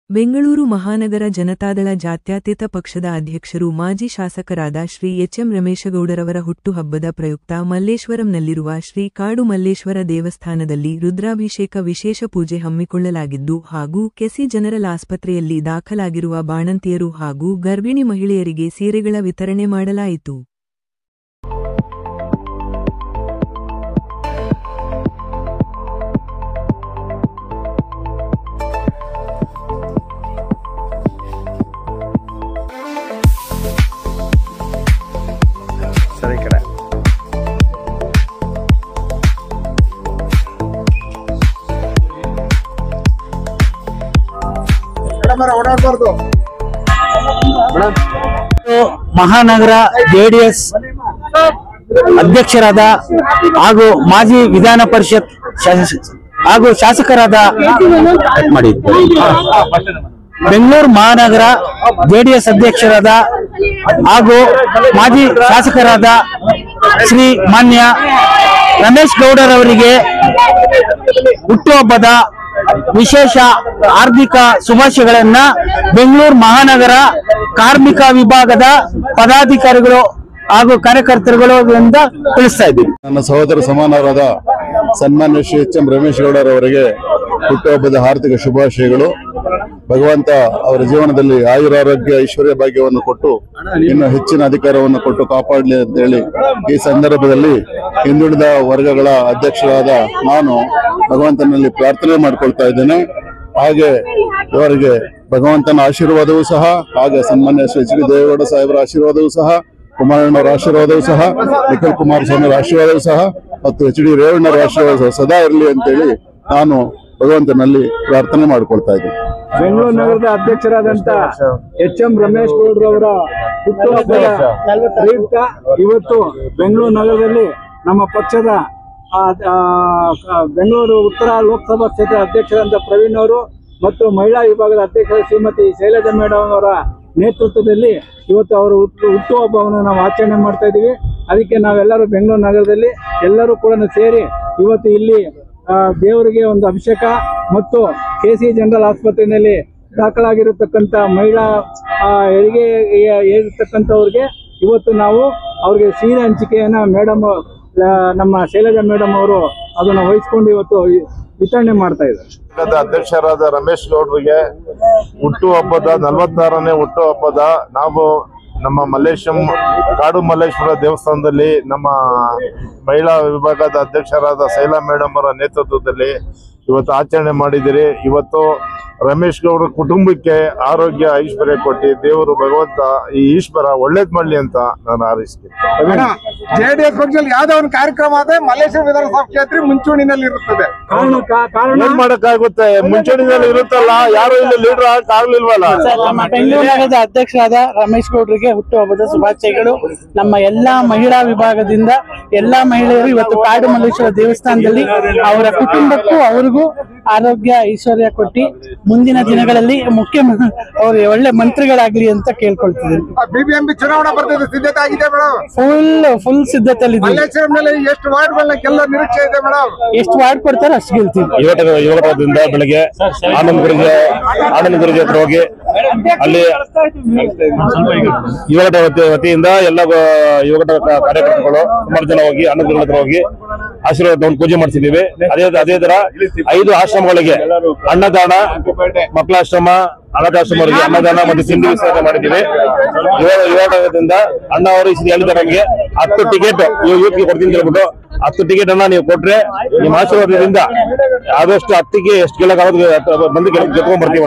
ಬೆಂಗಳೂರು ಮಹಾನಗರ ಜನತಾದಳ ಜಾತ್ಯತೀತ ಪಕ್ಷದ ಅಧ್ಯಕ್ಷರು ಮಾಜಿ ಶಾಸಕರಾದ ಶ್ರೀ ಎಚ್.ಎಂ. ರಮೇಶಗೌಡರವರ ಹುಟ್ಟುಹಬ್ಬದ ಪ್ರಯುಕ್ತ ಮಲ್ಲೇಶ್ವರಂನಲ್ಲಿರುವ ಶ್ರೀ ಕಾಡು ಮಲ್ಲೇಶ್ವರ ದೇವಸ್ಥಾನದಲ್ಲಿ ರುದ್ರಾಭಿಷೇಕ ವಿಶೇಷ ಪೂಜೆ ಹಮ್ಮಿಕೊಳ್ಳಲಾಗಿದ್ದು ಹಾಗೂ ಕೆಸಿ ಜನರಲ್ ಆಸ್ಪತ್ರೆಯಲ್ಲಿ ದಾಖಲಾಗಿರುವ ಬಾಣಂತಿಯರು ಹಾಗೂ ಗರ್ಭಿಣಿ ಮಹಿಳೆಯರಿಗೆ ಸೀರೆಗಳ ವಿತರಣೆ ಮಾಡಲಾಯಿತು. ಮಹಾನಗರ ಜೆಡಿಎಸ್ ಅಧ್ಯಕ್ಷರಾದ ಹಾಗೂ ಮಾಜಿ ವಿಧಾನ ಪರಿಷತ್ ಹಾಗೂ ಶಾಸಕರಾದ ಬೆಂಗಳೂರು ಮಹಾನಗರ ಜೆಡಿಎಸ್ ಅಧ್ಯಕ್ಷರಾದ ಹಾಗೂ ಮಾಜಿ ಶಾಸಕರಾದ ಶ್ರೀ ಮಾನ್ಯ ರಮೇಶ್ ಗೌಡರವರಿಗೆ ಹುಟ್ಟುಹಬ್ಬದ ವಿಶೇಷ ಹಾರ್ದಿಕ ಶುಭಾಶಯಗಳನ್ನ ಬೆಂಗಳೂರು ಮಹಾನಗರ ಕಾರ್ಮಿಕ ವಿಭಾಗದ ಪದಾಧಿಕಾರಿಗಳು ಹಾಗೂ ಕಾರ್ಯಕರ್ತರುಗಳು ತಿಳಿಸ್ತಾ ಇದ್ದೀವಿ. ನನ್ನ ಸಹೋದರ ಸಮಾನರಾದ ಸನ್ಮಾನ್ಯ ಶ್ರೀ ಎಚ್.ಎಂ. ರಮೇಶ್ ಗೌಡರವರಿಗೆ ಹುಟ್ಟುಹಬ್ಬದ ಹಾರ್ದಿಕ ಶುಭಾಶಯಗಳು. ಭಗವಂತ ಅವರ ಜೀವನದಲ್ಲಿ ಆಯುರಾರೋಗ್ಯ ಐಶ್ವರ್ಯ ಭಾಗ್ಯವನ್ನು ಕೊಟ್ಟು ಇನ್ನು ಹೆಚ್ಚಿನ ಅಧಿಕಾರವನ್ನು ಕೊಟ್ಟು ಕಾಪಾಡಲಿ ಅಂತ ಹೇಳಿ ಈ ಸಂದರ್ಭದಲ್ಲಿ ಹಿಂದುಳಿದ ವರ್ಗಗಳ ಅಧ್ಯಕ್ಷರಾದ ನಾನು ಭಗವಂತನಲ್ಲಿ ಪ್ರಾರ್ಥನೆ ಮಾಡಿಕೊಳ್ತಾ ಇದ್ದೇನೆ. ಹಾಗೆ ಇವರಿಗೆ ಭಗವಂತನ ಆಶೀರ್ವಾದವೂ ಸಹ, ಹಾಗೆ ಸನ್ಮಾನ್ಯ ಶ್ರೀ ಎಚ್.ಡಿ. ದೇವೇಗೌಡ ಸಾಹೇಬರ ಆಶೀರ್ವಾದವೂ ಸಹ, ಕುಮಾರಣ್ಣವರ ಆಶೀರ್ವಾದವೂ ಸಹ, ನಿಖಿಲ್ ಕುಮಾರಸ್ವಾಮಿ ಅವರ ಆಶೀರ್ವಾದವೂ ಸಹ ಮತ್ತು ಎಚ್.ಡಿ. ರೇವಣ್ಣವರ ಆಶೀರ್ವಾದ ಸದಾ ಇರಲಿ ಅಂತೇಳಿ ನಾನು ಭಗವಂತನಲ್ಲಿ ಪ್ರಾರ್ಥನೆ ಮಾಡಿಕೊಳ್ತಾ ಇದ್ದೀನಿ. ಬೆಂಗಳೂರು ನಗರದ ಅಧ್ಯಕ್ಷರಾದಂತ ಎಚ್.ಎಂ. ರಮೇಶ್ ಗೌಡ್ರವರ ಹುಟ್ಟುಹಬ್ಬದ ಪ್ರಯುಕ್ತ ಇವತ್ತು ಬೆಂಗಳೂರು ನಗರದಲ್ಲಿ ನಮ್ಮ ಪಕ್ಷದ ಬೆಂಗಳೂರು ಉತ್ತರ ಲೋಕಸಭಾ ಕ್ಷೇತ್ರ ಅಧ್ಯಕ್ಷರಾದಂತ ಪ್ರವೀಣ್ ಅವರು ಮತ್ತು ಮಹಿಳಾ ವಿಭಾಗದ ಅಧ್ಯಕ್ಷರ ಶ್ರೀಮತಿ ಶೈಲಜಾ ಮೇಡಮ್ ಅವರ ನೇತೃತ್ವದಲ್ಲಿ ಇವತ್ತು ಅವರ ಹುಟ್ಟುಹಬ್ಬವನ್ನು ನಾವು ಆಚರಣೆ ಮಾಡ್ತಾ ಇದ್ದೀವಿ. ಅದಕ್ಕೆ ನಾವೆಲ್ಲರೂ ಬೆಂಗಳೂರು ನಗರದಲ್ಲಿ ಎಲ್ಲರೂ ಕೂಡ ಸೇರಿ ಇವತ್ತು ಇಲ್ಲಿ ದೇವರಿಗೆ ಒಂದು ಅಭಿಷೇಕ ಮತ್ತು ಕೆಸಿ ಜನರಲ್ ಆಸ್ಪತ್ರೆಯಲ್ಲಿ ದಾಖಲಾಗಿರತಕ್ಕಂಥ ಮಹಿಳಾ ಹೆರಿಗೆ ಇರತಕ್ಕಂಥವ್ರಿಗೆ ಇವತ್ತು ನಾವು ಅವ್ರಿಗೆ ಸೀರೆ ಹಂಚಿಕೆಯನ್ನ ಮೇಡಮ್ ನಮ್ಮ ಶೈಲಜಾ ಮೇಡಮ್ ಅವರು ಅದನ್ನು ವಹಿಸ್ಕೊಂಡು ಇವತ್ತು ವಿತರಣೆ ಮಾಡ್ತಾ ಇದ್ದಾರೆ. ಅಧ್ಯಕ್ಷರಾದ ರಮೇಶ್ ಗೌಡ್ರಿಗೆ ಹುಟ್ಟುಹಬ್ಬದ 46ನೇ ಹುಟ್ಟುಹಬ್ಬದ ನಾವು ನಮ್ಮ ಕಾಡು ಮಲ್ಲೇಶ್ವರ ದೇವಸ್ಥಾನದಲ್ಲಿ ನಮ್ಮ ಮಹಿಳಾ ವಿಭಾಗದ ಅಧ್ಯಕ್ಷರಾದ ಶೈಲಾ ಮೇಡಮ್ ಅವರ ನೇತೃತ್ವದಲ್ಲಿ ಇವತ್ತು ಆಚರಣೆ ಮಾಡಿದಿರಿ. ಇವತ್ತು ರಮೇಶ್ ಗೌಡ್ರ ಕುಟುಂಬಕ್ಕೆ ಆರೋಗ್ಯ ಐಶ್ವರ್ಯ ಕೊಟ್ಟು ದೇವರು ಭಗವಂತ ಈ ಈಶ್ವರ ಒಳ್ಳೇದ್ ಮಾಡ್ಲಿ ಅಂತ ನಾನು ಹಾರೈಸ್ತೀನಿ. ಜೆಡಿಎಸ್ ಪಕ್ಷದಲ್ಲಿ ಯಾವ್ದೋ ಒಂದು ಕಾರ್ಯಕ್ರಮ ಆದ್ರೆ ಮಲ್ಲೇಶ್ವರ ವಿಧಾನಸಭಾ ಕ್ಷೇತ್ರ ಮುಂಚೂಣಿನಲ್ಲಿ ಇರುತ್ತದೆ. ಏನ್ ಮಾಡಕ್ಕಾಗುತ್ತೆ, ಮುಂಚೂಣಿನಲ್ಲಿ ಇರುತ್ತಲ್ಲ, ಯಾರು ಇಲ್ಲಿ ಲೀಡರ್ ಆಗ್ಲಿಲ್ವಲ್ಲ. ಬೆಂಗಳೂರು ನಗರದ ಅಧ್ಯಕ್ಷರಾದ ರಮೇಶ್ ಗೌಡ್ರಿಗೆ ಹುಟ್ಟುಹಬ್ಬದ ಶುಭಾಶಯಗಳು. ನಮ್ಮ ಎಲ್ಲಾ ಮಹಿಳಾ ವಿಭಾಗದಿಂದ ಎಲ್ಲಾ ಮಹಿಳೆಯರು ಇವತ್ತು ಕಾಡು ಮಲ್ಲೇಶ್ವರ ದೇವಸ್ಥಾನದಲ್ಲಿ ಅವರ ಕುಟುಂಬಕ್ಕೂ ಅವ್ರಿಗೂ ಆರೋಗ್ಯ ಐಶ್ವರ್ಯ ಕೊಟ್ಟಿ ಮುಂದಿನ ದಿನಗಳಲ್ಲಿ ಅವ್ರಿಗೆ ಒಳ್ಳೆ ಮಂತ್ರಿಗಳಾಗ್ಲಿ ಅಂತ ಕೇಳ್ಕೊಳ್ತಿದ್ದೀನಿ. ಬಿಬಿಎಂಪಿ ಚುನಾವಣಾ ಬರ್ತಿದೆ, ಸಿದ್ಧತೆ ಆಗಿದೆ ಮೇಡಮ್. ಫುಲ್ ಸಿದ್ಧತೆಯಲ್ಲಿ ಎಷ್ಟು ವಾರ್ಡ್ಗಳನ್ನ ನಿರೀಕ್ಷೆ ಇದೆ ಮೇಡಮ್? ಎಷ್ಟು ವಾರ್ಡ್ ಕೊಡ್ತಾರೆ ಅಷ್ಟು ಗೆಲ್ತೀವಿ. ಯುವಕರಿಂದ ಬೆಳಗ್ಗೆ ಆನಂದಗುರಿಗೆ ಹತ್ರ ಹೋಗಿ ಅಲ್ಲಿ ಯುವಕಟ ವತಿಯಿಂದ ಎಲ್ಲ ಯುವಕಟ ಕಾರ್ಯಕರ್ತರುಗಳು ಸುಮಾರು ಜನ ಹೋಗಿ ಆನಂದಗುರಿ ಹತ್ರ ಹೋಗಿ ಆಶೀರ್ವಾದ ತಗೊಂಡು ಪೂಜೆ ಮಾಡ್ತಿದ್ದೀವಿ. ಅದೇ ತರ 5 ಆಶ್ರಮಗಳಿಗೆ ಅನ್ನದಾನ, ಮಕ್ಕಳಾಶ್ರಮ, ಅನಾಥಾಶ್ರಮಗಳಿಗೆ ಅನ್ನದಾನ ಮತ್ತು ತಿಂಡಿ ವಿತರಣೆ ಮಾಡಿದ್ದೀವಿ. ಯುವಕದಿಂದ ಅಣ್ಣ ಅವರು ಹೇಳಿದ್ದಾರೆ ನಮಗೆ 10 ಟಿಕೆಟ್ ಯೂತ್ಗೆ ಕೊಡ್ತೀನಿ ಹೇಳ್ಬಿಟ್ಟು 10 ಟಿಕೆಟ್ ಅನ್ನ ನೀವು ಕೊಟ್ರೆ ನಿಮ್ಮ ಆಶೀರ್ವಾದದಿಂದ ಆದಷ್ಟು 10ಗೆ ಎಷ್ಟು ಗೆಲ್ಲಕ್ಕಾಗೋದು ಬಂದು ಗೆದ್ಕೊಂಡ್ ಬರ್ತೀವಿ.